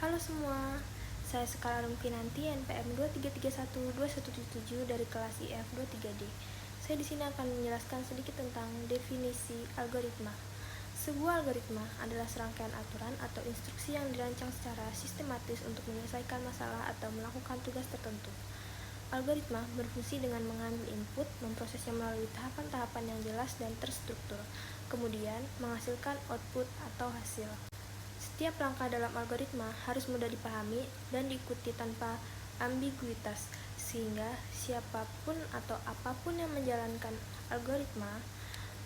Halo semua, saya Sekar Pinanti NPM 2331217 dari kelas IF 23D. Saya di sini akan menjelaskan sedikit tentang definisi algoritma. Sebuah algoritma adalah serangkaian aturan atau instruksi yang dirancang secara sistematis untuk menyelesaikan masalah atau melakukan tugas tertentu. Algoritma berfungsi dengan mengambil input, memprosesnya melalui tahapan-tahapan yang jelas dan terstruktur, kemudian menghasilkan output atau hasil. Setiap langkah dalam algoritma harus mudah dipahami dan diikuti tanpa ambiguitas, sehingga siapapun atau apapun yang menjalankan algoritma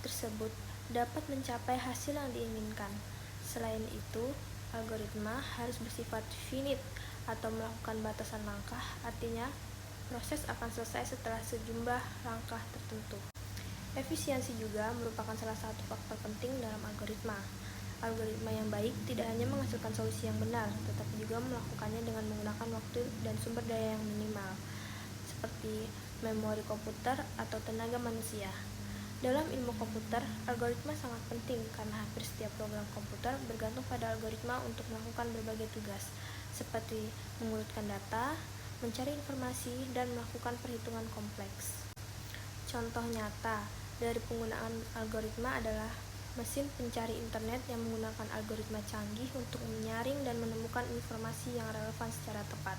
tersebut dapat mencapai hasil yang diinginkan. Selain itu, algoritma harus bersifat finite atau melakukan batasan langkah, artinya proses akan selesai setelah sejumlah langkah tertentu. Efisiensi juga merupakan salah satu faktor penting dalam algoritma. Algoritma yang baik tidak hanya menghasilkan solusi yang benar, tetapi juga melakukannya dengan menggunakan waktu dan sumber daya yang minimal, seperti memori komputer atau tenaga manusia. Dalam ilmu komputer, algoritma sangat penting karena hampir setiap program komputer bergantung pada algoritma untuk melakukan berbagai tugas, seperti mengurutkan data, mencari informasi, dan melakukan perhitungan kompleks. Contoh nyata dari penggunaan algoritma adalah mesin pencari internet yang menggunakan algoritma canggih untuk menyaring dan menemukan informasi yang relevan secara tepat.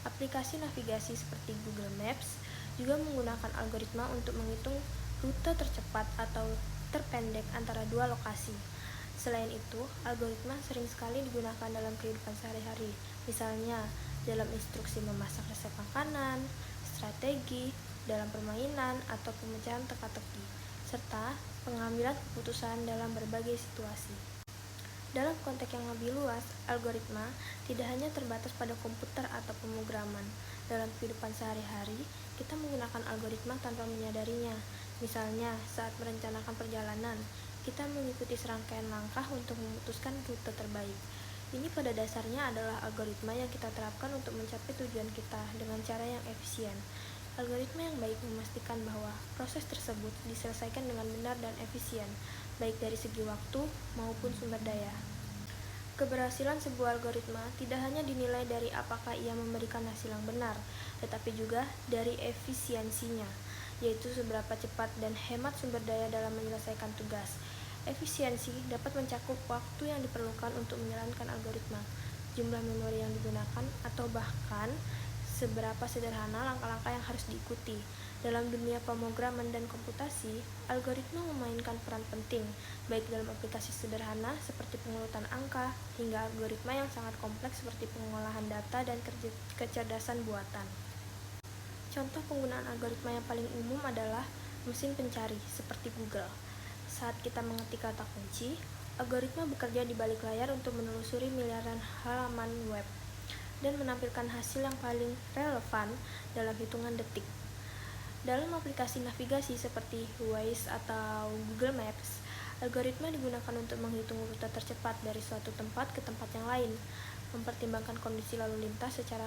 Aplikasi navigasi seperti Google Maps juga menggunakan algoritma untuk menghitung rute tercepat atau terpendek antara dua lokasi. Selain itu, algoritma sering sekali digunakan dalam kehidupan sehari-hari, misalnya dalam instruksi memasak resep makanan, strategi, dalam permainan, atau pemecahan teka-teki, serta pengambilan keputusan dalam berbagai situasi. Dalam konteks yang lebih luas, algoritma tidak hanya terbatas pada komputer atau pemrograman. Dalam kehidupan sehari-hari, kita menggunakan algoritma tanpa menyadarinya. Misalnya, saat merencanakan perjalanan, kita mengikuti serangkaian langkah untuk memutuskan rute terbaik. Ini pada dasarnya adalah algoritma yang kita terapkan untuk mencapai tujuan kita dengan cara yang efisien. Algoritma yang baik memastikan bahwa proses tersebut diselesaikan dengan benar dan efisien, baik dari segi waktu maupun sumber daya. Keberhasilan sebuah algoritma tidak hanya dinilai dari apakah ia memberikan hasil yang benar, tetapi juga dari efisiensinya, yaitu seberapa cepat dan hemat sumber daya dalam menyelesaikan tugas. Efisiensi dapat mencakup waktu yang diperlukan untuk menjalankan algoritma, jumlah memori yang digunakan, atau bahkan seberapa sederhana langkah-langkah yang harus diikuti. Dalam dunia pemrograman dan komputasi, algoritma memainkan peran penting, baik dalam aplikasi sederhana seperti pengurutan angka, hingga algoritma yang sangat kompleks seperti pengolahan data dan kecerdasan buatan. Contoh penggunaan algoritma yang paling umum adalah mesin pencari, seperti Google. Saat kita mengetik kata kunci, algoritma bekerja di balik layar untuk menelusuri miliaran halaman web dan menampilkan hasil yang paling relevan dalam hitungan detik. Dalam aplikasi navigasi seperti Waze atau Google Maps, algoritma digunakan untuk menghitung rute tercepat dari suatu tempat ke tempat yang lain, mempertimbangkan kondisi lalu lintas secara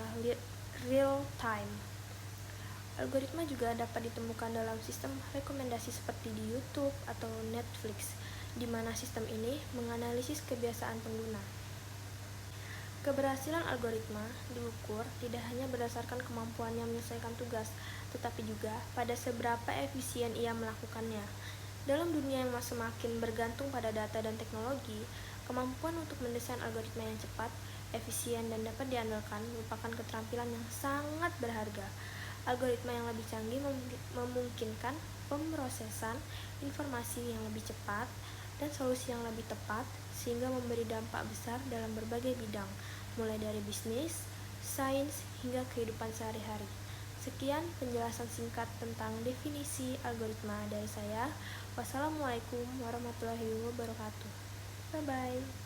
real time. Algoritma juga dapat ditemukan dalam sistem rekomendasi seperti di YouTube atau Netflix, di mana sistem ini menganalisis kebiasaan pengguna. Keberhasilan algoritma diukur tidak hanya berdasarkan kemampuannya menyelesaikan tugas, tetapi juga pada seberapa efisien ia melakukannya. Dalam dunia yang semakin bergantung pada data dan teknologi, kemampuan untuk mendesain algoritma yang cepat, efisien, dan dapat diandalkan merupakan keterampilan yang sangat berharga. Algoritma yang lebih canggih memungkinkan pemrosesan informasi yang lebih cepat dan solusi yang lebih tepat, sehingga memberi dampak besar dalam berbagai bidang, mulai dari bisnis, sains, hingga kehidupan sehari-hari. Sekian penjelasan singkat tentang definisi algoritma dari saya. Wassalamualaikum warahmatullahi wabarakatuh. Bye-bye.